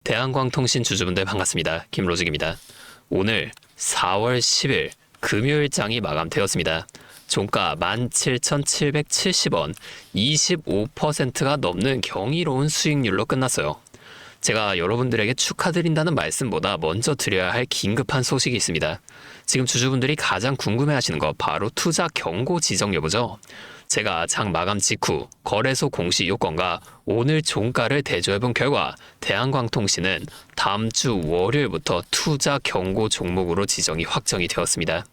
대한광통신 주주분들 반갑습니다. 김로직입니다. 오늘 4월 10일 금요일장이 마감되었습니다. 종가 17,770원, 25%가 넘는 경이로운 수익률로 끝났어요. 제가 여러분들에게 축하드린다는 말씀보다 먼저 드려야 할 긴급한 소식이 있습니다. 지금 주주분들이 가장 궁금해하시는 거 바로 투자 경고 지정 여부죠. 제가 장 마감 직후 거래소 공시 요건과 오늘 종가를 대조해본 결과 대한광통신은 다음 주 월요일부터 투자 경고 종목으로 지정이 확정이 되었습니다.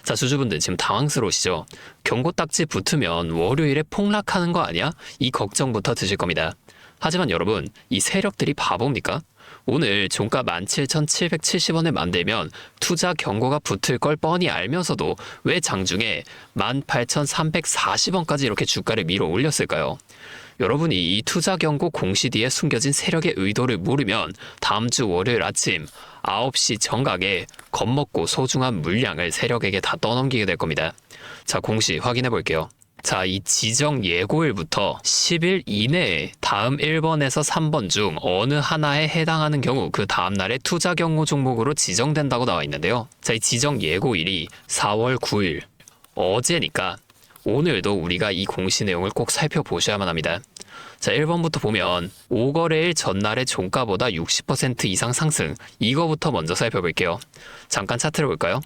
자, 주주분들 지금 당황스러우시죠? 경고 딱지 붙으면 월요일에 폭락하는 거 아니야? 이 걱정부터 드실 겁니다. 하지만 여러분, 이 세력들이 바보입니까? 오늘 종가 17,770원에 만들면 투자 경고가 붙을 걸 뻔히 알면서도 왜 장중에 18,340원까지 이렇게 주가를 밀어 올렸을까요? 여러분이 이 투자 경고 공시 뒤에 숨겨진 세력의 의도를 모르면 다음 주 월요일 아침 9시 정각에 겁먹고 소중한 물량을 세력에게 다 떠넘기게 될 겁니다. 자, 공시 확인해 볼게요. 자, 이 지정 예고일부터 10일 이내에 다음 1번에서 3번 중 어느 하나에 해당하는 경우 그 다음날에 투자 경고 종목으로 지정된다고 나와 있는데요. 자, 이 지정 예고일이 4월 9일, 어제니까 오늘도 우리가 이 공시 내용을 꼭 살펴보셔야만 합니다. 자, 1번부터 보면 5거래일 전날의 종가보다 60% 이상 상승, 이거부터 먼저 살펴볼게요. 잠깐 차트를 볼까요?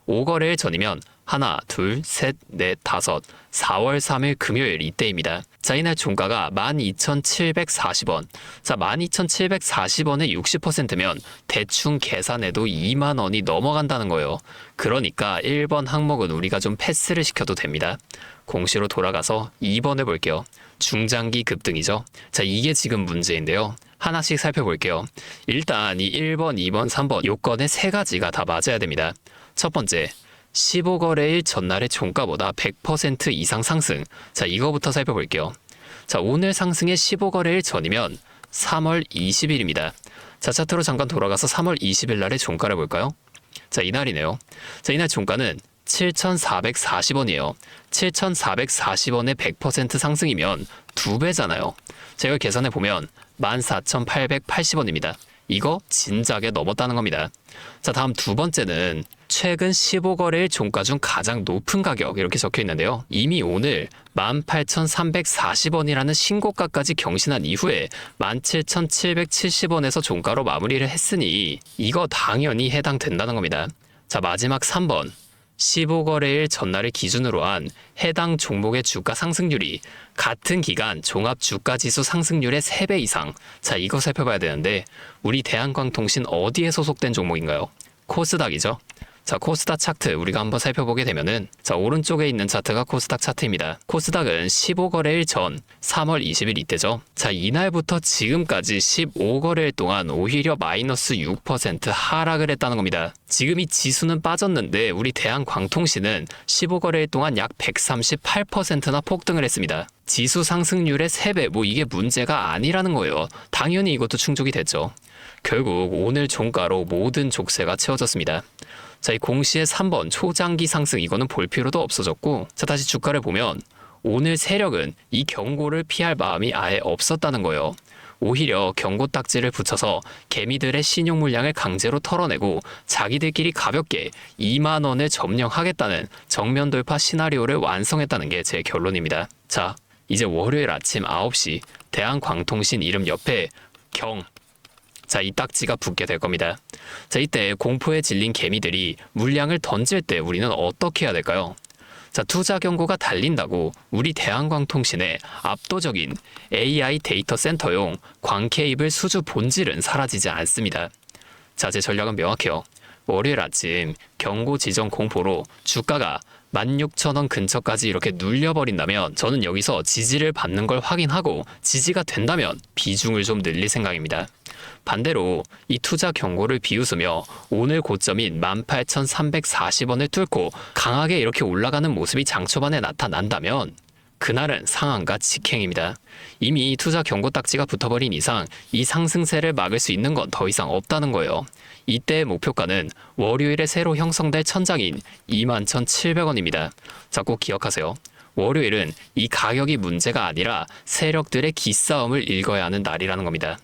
5거래일 전이면 하나, 둘, 셋, 넷, 다섯, 4월 3일 금요일 이때입니다. 자, 이날 종가가 12,740원. 자, 12,740원에 60%면 대충 계산해도 2만 원이 넘어간다는 거예요. 그러니까 1번 항목은 우리가 좀 패스를 시켜도 됩니다. 공시로 돌아가서 2번을 볼게요. 중장기 급등이죠. 자, 이게 지금 문제인데요. 하나씩 살펴볼게요. 일단 이 1번, 2번, 3번 요건의 세 가지가 다 맞아야 됩니다. 첫 번째, 15거래일 전날의 종가보다 100% 이상 상승. 자, 이거부터 살펴볼게요. 자, 오늘 상승의 15거래일 전이면 3월 20일입니다. 자, 차트로 잠깐 돌아가서 3월 20일 날의 종가를 볼까요? 자, 이날이네요. 자, 이날 종가는 7,440원이에요. 7,440원의 100% 상승이면 2배잖아요. 제가 계산해 보면 14,880원입니다. 이거 진작에 넘었다는 겁니다. 자, 다음 두 번째는 최근 15거래일 종가 중 가장 높은 가격 이렇게 적혀 있는데요. 이미 오늘 18,340원이라는 신고가까지 경신한 이후에 17,770원에서 종가로 마무리를 했으니 이거 당연히 해당된다는 겁니다. 자, 마지막 3번. 15거래일 전날을 기준으로 한 해당 종목의 주가 상승률이 같은 기간 종합주가지수 상승률의 3배 이상. 자, 이거 살펴봐야 되는데 우리 대한광통신 어디에 소속된 종목인가요? 코스닥이죠. 자, 코스닥 차트 우리가 한번 살펴보게 되면은 자, 오른쪽에 있는 차트가 코스닥 차트입니다. 코스닥은 15거래일 전 3월 20일 이때죠. 자, 이날부터 지금까지 15거래일 동안 오히려 마이너스 6% 하락을 했다는 겁니다. 지금 이 지수는 빠졌는데 우리 대한광통신은 15거래일 동안 약 138%나 폭등을 했습니다. 지수 상승률의 3배, 이게 문제가 아니라는 거예요. 당연히 이것도 충족이 됐죠. 결국 오늘 종가로 모든 족쇄가 채워졌습니다. 자, 이 공시의 3번 초장기 상승 이거는 볼 필요도 없어졌고, 자, 다시 주가를 보면 오늘 세력은 이 경고를 피할 마음이 아예 없었다는 거예요. 오히려 경고 딱지를 붙여서 개미들의 신용 물량을 강제로 털어내고 자기들끼리 가볍게 2만 원을 점령하겠다는 정면 돌파 시나리오를 완성했다는 게 제 결론입니다. 자, 이제 월요일 아침 9시 대한광통신 이름 옆에 자, 이 딱지가 붙게 될 겁니다. 자, 이때 공포에 질린 개미들이 물량을 던질 때 우리는 어떻게 해야 될까요? 자, 투자 경고가 달린다고 우리 대한광통신의 압도적인 AI 데이터 센터용 광 케이블 수주 본질은 사라지지 않습니다. 자, 제 전략은 명확해요. 월요일 아침 경고 지정 공포로 주가가 16,000원 근처까지 이렇게 눌려버린다면 저는 여기서 지지를 받는 걸 확인하고 지지가 된다면 비중을 좀 늘릴 생각입니다. 반대로 이 투자 경고를 비웃으며 오늘 고점인 18,340원을 뚫고 강하게 이렇게 올라가는 모습이 장 초반에 나타난다면 그날은 상한가 직행입니다. 이미 투자 경고 딱지가 붙어버린 이상 이 상승세를 막을 수 있는 건 더 이상 없다는 거예요. 이때의 목표가는 월요일에 새로 형성될 천장인 21,700원입니다. 자, 꼭 기억하세요. 월요일은 이 가격이 문제가 아니라 세력들의 기싸움을 읽어야 하는 날이라는 겁니다.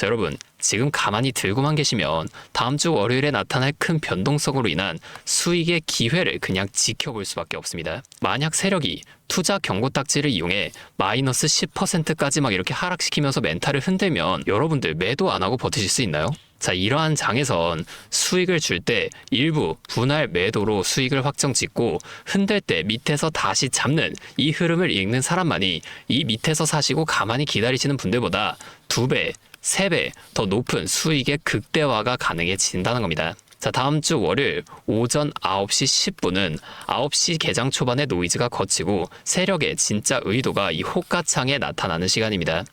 자, 여러분, 지금 가만히 들고만 계시면 다음 주 월요일에 나타날 큰 변동성으로 인한 수익의 기회를 그냥 지켜볼 수밖에 없습니다. 만약 세력이 투자 경고 딱지를 이용해 마이너스 10%까지 막 이렇게 하락시키면서 멘탈을 흔들면 여러분들 매도 안 하고 버티실 수 있나요? 자, 이러한 장에선 수익을 줄 때 일부 분할 매도로 수익을 확정 짓고 흔들 때 밑에서 다시 잡는 이 흐름을 읽는 사람만이 이 밑에서 사시고 가만히 기다리시는 분들보다 2배, 3배 더 높은 수익의 극대화가 가능해진다는 겁니다. 자, 다음 주 월요일 오전 9시 10분은 9시 개장 초반에 노이즈가 거치고 세력의 진짜 의도가 이 호가창에 나타나는 시간입니다.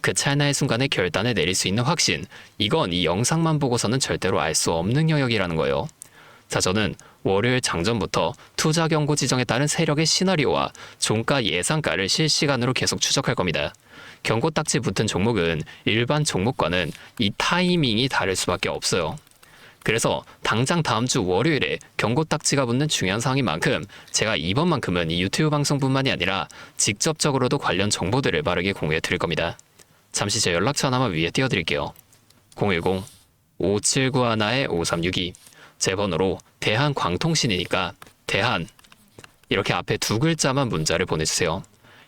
그 찰나의 순간에 결단을 내릴 수 있는 확신, 이건 이 영상만 보고서는 절대로 알 수 없는 영역이라는 거예요. 자, 저는 월요일 장전부터 투자 경고 지정에 따른 세력의 시나리오와 종가 예상가를 실시간으로 계속 추적할 겁니다. 경고 딱지 붙은 종목은 일반 종목과는 이 타이밍이 다를 수밖에 없어요. 그래서 당장 다음 주 월요일에 경고 딱지가 붙는 중요한 사항인 만큼 제가 이번만큼은 이 유튜브 방송뿐만이 아니라 직접적으로도 관련 정보들을 빠르게 공유해 드릴 겁니다. 잠시 제 연락처 하나만 위에 띄워드릴게요. 010-5791-5362 제 번호로 대한광통신이니까 대한 이렇게 앞에 2글자만 문자를 보내주세요.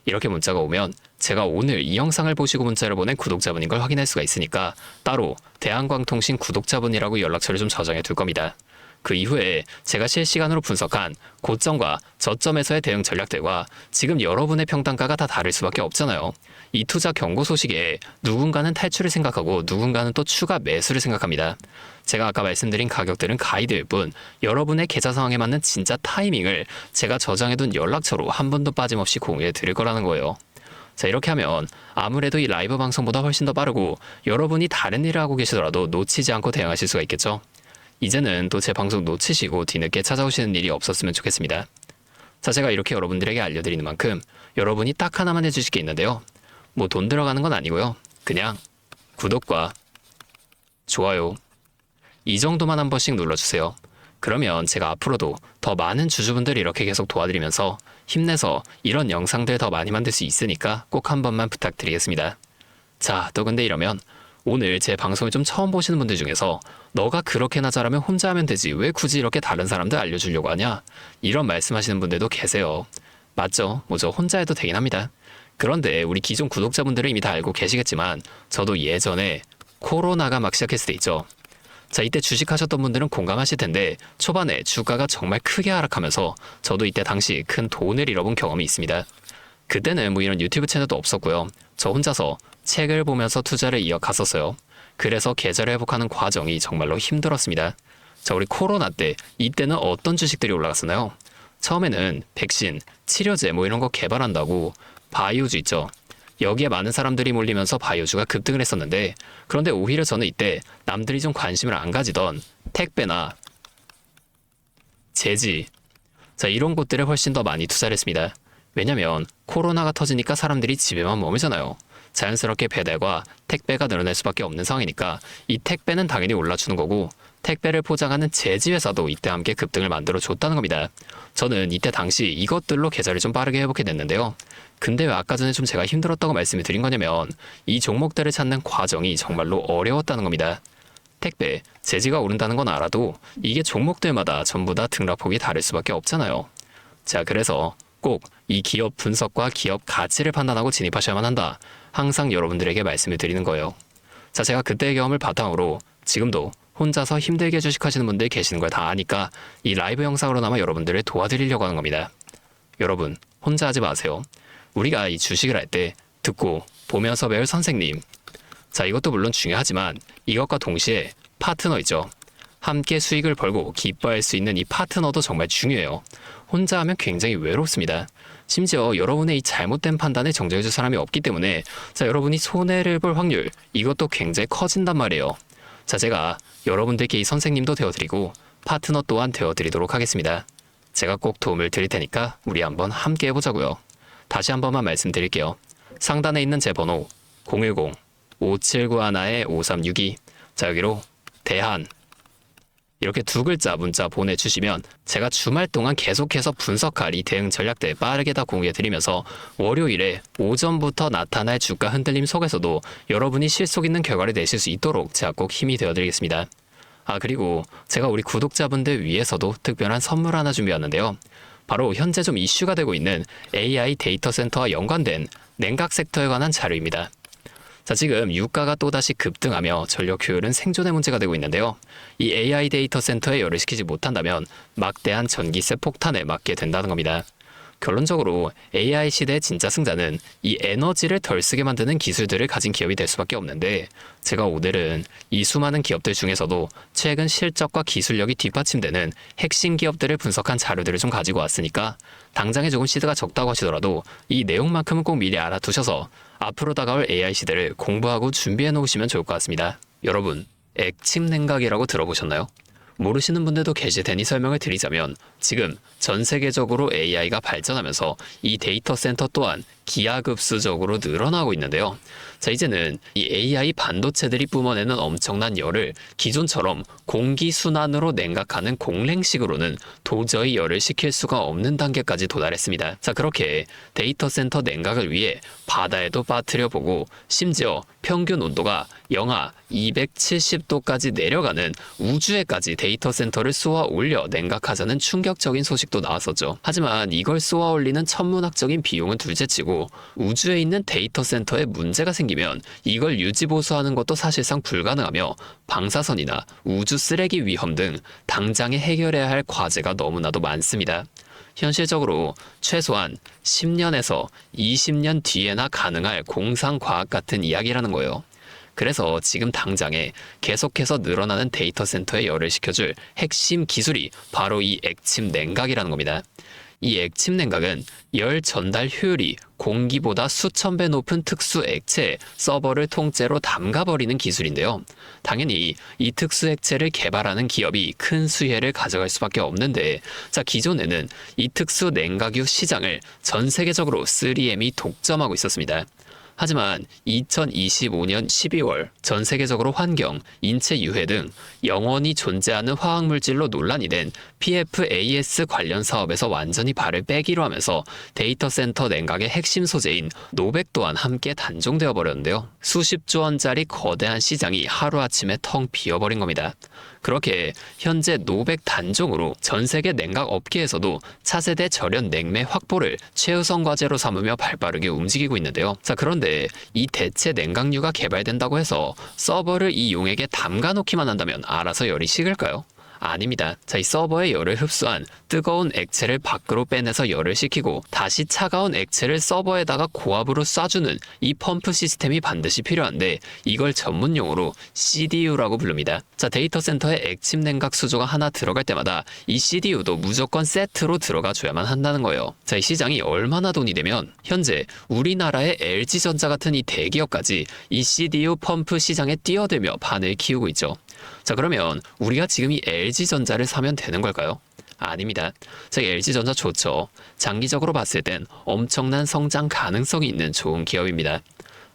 이렇게 문자가 오면 제가 오늘 이 영상을 보시고 문자를 보낸 구독자분인 걸 확인할 수가 있으니까 따로 대한광통신 구독자분이라고 연락처를 좀 저장해 둘 겁니다. 그 이후에 제가 실시간으로 분석한 고점과 저점에서의 대응 전략들과 지금 여러분의 평단가가 다 다를 수밖에 없잖아요. 이 투자 경고 소식에 누군가는 탈출을 생각하고 누군가는 또 추가 매수를 생각합니다. 제가 아까 말씀드린 가격들은 가이드일 뿐 여러분의 계좌 상황에 맞는 진짜 타이밍을 제가 저장해둔 연락처로 한 번도 빠짐없이 공유해 드릴 거라는 거예요. 자, 이렇게 하면 아무래도 이 라이브 방송보다 훨씬 더 빠르고 여러분이 다른 일을 하고 계시더라도 놓치지 않고 대응하실 수가 있겠죠? 이제는 또 제 방송 놓치시고 뒤늦게 찾아오시는 일이 없었으면 좋겠습니다. 자, 제가 이렇게 여러분들에게 알려드리는 만큼 여러분이 딱 하나만 해주실 게 있는데요. 뭐 돈 들어가는 건 아니고요. 그냥 구독과 좋아요 이 정도만 한 번씩 눌러주세요. 그러면 제가 앞으로도 더 많은 주주분들 이렇게 계속 도와드리면서 힘내서 이런 영상들 더 많이 만들 수 있으니까 꼭 한 번만 부탁드리겠습니다. 자, 또 근데 이러면 오늘 제 방송을 좀 처음 보시는 분들 중에서 너가 그렇게나 잘하면 혼자 하면 되지 왜 굳이 이렇게 다른 사람들 알려주려고 하냐? 이런 말씀하시는 분들도 계세요. 맞죠? 뭐 저 혼자 해도 되긴 합니다. 그런데 우리 기존 구독자분들은 이미 다 알고 계시겠지만 저도 예전에 코로나가 막 시작했을 때 있죠. 자, 이때 주식하셨던 분들은 공감하실 텐데 초반에 주가가 정말 크게 하락하면서 저도 이때 당시 큰 돈을 잃어본 경험이 있습니다. 그때는 뭐 이런 유튜브 채널도 없었고요. 저 혼자서 책을 보면서 투자를 이어갔었어요. 그래서 계좌를 회복하는 과정이 정말로 힘들었습니다. 자, 우리 코로나 때 이때는 어떤 주식들이 올라갔었나요? 처음에는 백신, 치료제 뭐 이런 거 개발한다고 바이오주 있죠. 여기에 많은 사람들이 몰리면서 바이오주가 급등을 했었는데 그런데 오히려 저는 이때 남들이 좀 관심을 안 가지던 택배나 제지, 자, 이런 곳들에 훨씬 더 많이 투자를 했습니다. 왜냐면 코로나가 터지니까 사람들이 집에만 머물잖아요. 자연스럽게 배달과 택배가 늘어날 수밖에 없는 상황이니까 이 택배는 당연히 올라주는 거고 택배를 포장하는 제지 회사도 이때 함께 급등을 만들어 줬다는 겁니다. 저는 이때 당시 이것들로 계좌를 좀 빠르게 회복해 냈는데요. 근데 왜 아까 전에 좀 제가 힘들었다고 말씀을 드린 거냐면 이 종목들을 찾는 과정이 정말로 어려웠다는 겁니다. 택배, 제지가 오른다는 건 알아도 이게 종목들마다 전부 다 등락폭이 다를 수밖에 없잖아요. 자, 그래서 꼭 이 기업 분석과 기업 가치를 판단하고 진입하셔야만 한다. 항상 여러분들에게 말씀을 드리는 거예요. 자, 제가 그때의 경험을 바탕으로 지금도 혼자서 힘들게 주식하시는 분들 계시는 걸 다 아니까 이 라이브 영상으로나마 여러분들을 도와드리려고 하는 겁니다. 여러분, 혼자 하지 마세요. 우리가 이 주식을 할 때 듣고 보면서 배울 선생님. 자, 이것도 물론 중요하지만 이것과 동시에 파트너 있죠. 함께 수익을 벌고 기뻐할 수 있는 이 파트너도 정말 중요해요. 혼자 하면 굉장히 외롭습니다. 심지어 여러분의 이 잘못된 판단에 정정해줄 사람이 없기 때문에 자, 여러분이 손해를 볼 확률 이것도 굉장히 커진단 말이에요. 자, 제가 여러분들께 이 선생님도 되어드리고 파트너 또한 되어드리도록 하겠습니다. 제가 꼭 도움을 드릴 테니까 우리 한번 함께 해보자고요. 다시 한 번만 말씀드릴게요. 상단에 있는 제 번호 010-5791-5362 자, 여기로 대한 이렇게 두 글자 문자 보내주시면 제가 주말 동안 계속해서 분석할 이 대응 전략들 빠르게 다 공유해드리면서 월요일에 오전부터 나타날 주가 흔들림 속에서도 여러분이 실속 있는 결과를 내실 수 있도록 제가 꼭 힘이 되어드리겠습니다. 그리고 제가 우리 구독자분들 위해서도 특별한 선물 하나 준비했는데요. 바로 현재 좀 이슈가 되고 있는 AI 데이터 센터와 연관된 냉각 섹터에 관한 자료입니다. 자, 지금 유가가 또다시 급등하며 전력 효율은 생존의 문제가 되고 있는데요. 이 AI 데이터 센터에 열을 식히지 못한다면 막대한 전기세 폭탄에 맞게 된다는 겁니다. 결론적으로 AI 시대의 진짜 승자는 이 에너지를 덜 쓰게 만드는 기술들을 가진 기업이 될 수밖에 없는데, 제가 오늘은 이 수많은 기업들 중에서도 최근 실적과 기술력이 뒷받침되는 핵심 기업들을 분석한 자료들을 좀 가지고 왔으니까 당장에 조금 시드가 적다고 하시더라도 이 내용만큼은 꼭 미리 알아두셔서 앞으로 다가올 AI 시대를 공부하고 준비해 놓으시면 좋을 것 같습니다. 여러분, 액침 냉각이라고 들어보셨나요? 모르시는 분들도 계실 테니 설명을 드리자면, 지금 전 세계적으로 AI가 발전하면서 이 데이터 센터 또한 기하급수적으로 늘어나고 있는데요. 자, 이제는 이 AI 반도체들이 뿜어내는 엄청난 열을 기존처럼 공기순환으로 냉각하는 공랭식으로는 도저히 열을 식힐 수가 없는 단계까지 도달했습니다. 자, 그렇게 데이터 센터 냉각을 위해 바다에도 빠뜨려 보고 심지어 평균 온도가 영하 270도까지 내려가는 우주에까지 데이터 센터를 쏘아 올려 냉각하자는 충격적인 소식도 나왔었죠. 하지만 이걸 쏘아 올리는 천문학적인 비용은 둘째치고 우주에 있는 데이터 센터에 문제가 생기면 이걸 유지보수하는 것도 사실상 불가능하며 방사선이나 우주 쓰레기 위험 등 당장에 해결해야 할 과제가 너무나도 많습니다. 현실적으로 최소한 10년에서 20년 뒤에나 가능할 공상과학 같은 이야기라는 거예요. 그래서 지금 당장에 계속해서 늘어나는 데이터 센터에 열을 식혀줄 핵심 기술이 바로 이 액침 냉각이라는 겁니다. 이 액침 냉각은 열 전달 효율이 공기보다 수천 배 높은 특수 액체에 서버를 통째로 담가버리는 기술인데요. 당연히 이 특수 액체를 개발하는 기업이 큰 수혜를 가져갈 수밖에 없는데, 자, 기존에는 이 특수 냉각유 시장을 전 세계적으로 3M이 독점하고 있었습니다. 하지만 2025년 12월 전 세계적으로 환경, 인체 유해 등 영원히 존재하는 화학물질로 논란이 된 PFAS 관련 사업에서 완전히 발을 빼기로 하면서 데이터 센터 냉각의 핵심 소재인 노백 또한 함께 단종되어 버렸는데요. 수십조 원짜리 거대한 시장이 하루아침에 텅 비어버린 겁니다. 그렇게 현재 노백 단종으로 전 세계 냉각 업계에서도 차세대 절연 냉매 확보를 최우선 과제로 삼으며 발빠르게 움직이고 있는데요. 자, 그런데 이 대체 냉각유가 개발된다고 해서 서버를 이 용액에 담가 놓기만 한다면 알아서 열이 식을까요? 아닙니다. 자, 이 서버의 열을 흡수한 뜨거운 액체를 밖으로 빼내서 열을 식히고 다시 차가운 액체를 서버에다가 고압으로 쏴주는 이 펌프 시스템이 반드시 필요한데, 이걸 전문용어로 CDU라고 부릅니다. 자, 데이터 센터에 액침 냉각 수조가 하나 들어갈 때마다 이 CDU도 무조건 세트로 들어가 줘야만 한다는 거예요. 자, 이 시장이 얼마나 돈이 되면 현재 우리나라의 LG전자 같은 이 대기업까지 이 CDU 펌프 시장에 뛰어들며 판을 키우고 있죠. 자, 그러면 우리가 지금 이 LG전자를 사면 되는 걸까요? 아닙니다. 자, LG전자 좋죠. 장기적으로 봤을 땐 엄청난 성장 가능성이 있는 좋은 기업입니다.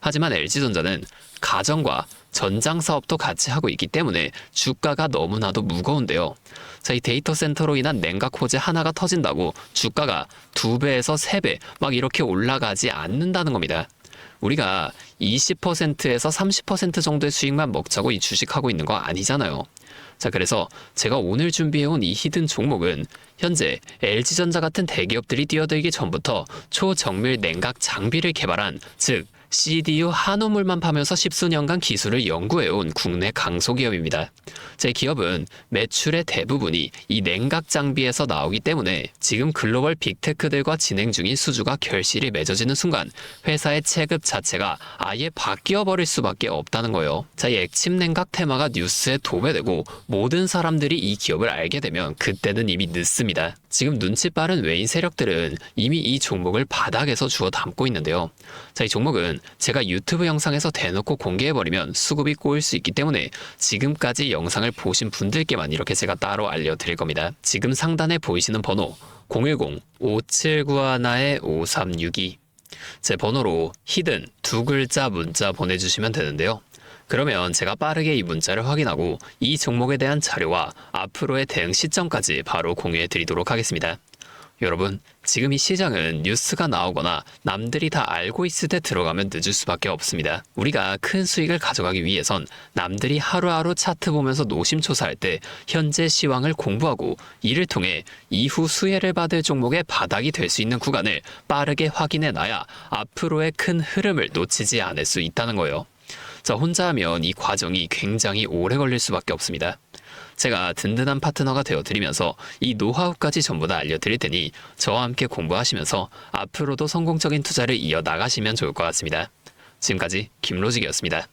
하지만 LG전자는 가정과 전장 사업도 같이 하고 있기 때문에 주가가 너무나도 무거운데요. 자, 이 데이터 센터로 인한 냉각 호재 하나가 터진다고 주가가 2배에서 3배 막 이렇게 올라가지 않는다는 겁니다. 우리가 20%에서 30% 정도의 수익만 먹자고 이 주식하고 있는 거 아니잖아요. 자, 그래서 제가 오늘 준비해온 이 히든 종목은 현재 LG전자 같은 대기업들이 뛰어들기 전부터 초정밀 냉각 장비를 개발한, 즉 CDU 한우물만 파면서 십수년간 기술을 연구해온 국내 강소기업입니다. 제 기업은 매출의 대부분이 이 냉각 장비에서 나오기 때문에 지금 글로벌 빅테크들과 진행 중인 수주가 결실이 맺어지는 순간 회사의 체급 자체가 아예 바뀌어 버릴 수밖에 없다는 거예요. 자, 이 액침 냉각 테마가 뉴스에 도배되고 모든 사람들이 이 기업을 알게 되면 그때는 이미 늦습니다. 지금 눈치 빠른 외인 세력들은 이미 이 종목을 바닥에서 주워 담고 있는데요. 자, 이 종목은 제가 유튜브 영상에서 대놓고 공개해버리면 수급이 꼬일 수 있기 때문에 지금까지 영상을 보신 분들께만 이렇게 제가 따로 알려드릴 겁니다. 지금 상단에 보이시는 번호 010-5791-5362, 제 번호로 히든 두 글자 문자 보내주시면 되는데요. 그러면 제가 빠르게 이 문자를 확인하고 이 종목에 대한 자료와 앞으로의 대응 시점까지 바로 공유해 드리도록 하겠습니다. 여러분, 지금 이 시장은 뉴스가 나오거나 남들이 다 알고 있을 때 들어가면 늦을 수밖에 없습니다. 우리가 큰 수익을 가져가기 위해선 남들이 하루하루 차트 보면서 노심초사할 때 현재 시황을 공부하고 이를 통해 이후 수혜를 받을 종목의 바닥이 될 수 있는 구간을 빠르게 확인해 놔야 앞으로의 큰 흐름을 놓치지 않을 수 있다는 거예요. 자, 혼자 하면 이 과정이 굉장히 오래 걸릴 수밖에 없습니다. 제가 든든한 파트너가 되어드리면서 이 노하우까지 전부 다 알려드릴 테니 저와 함께 공부하시면서 앞으로도 성공적인 투자를 이어나가시면 좋을 것 같습니다. 지금까지 김로직이었습니다.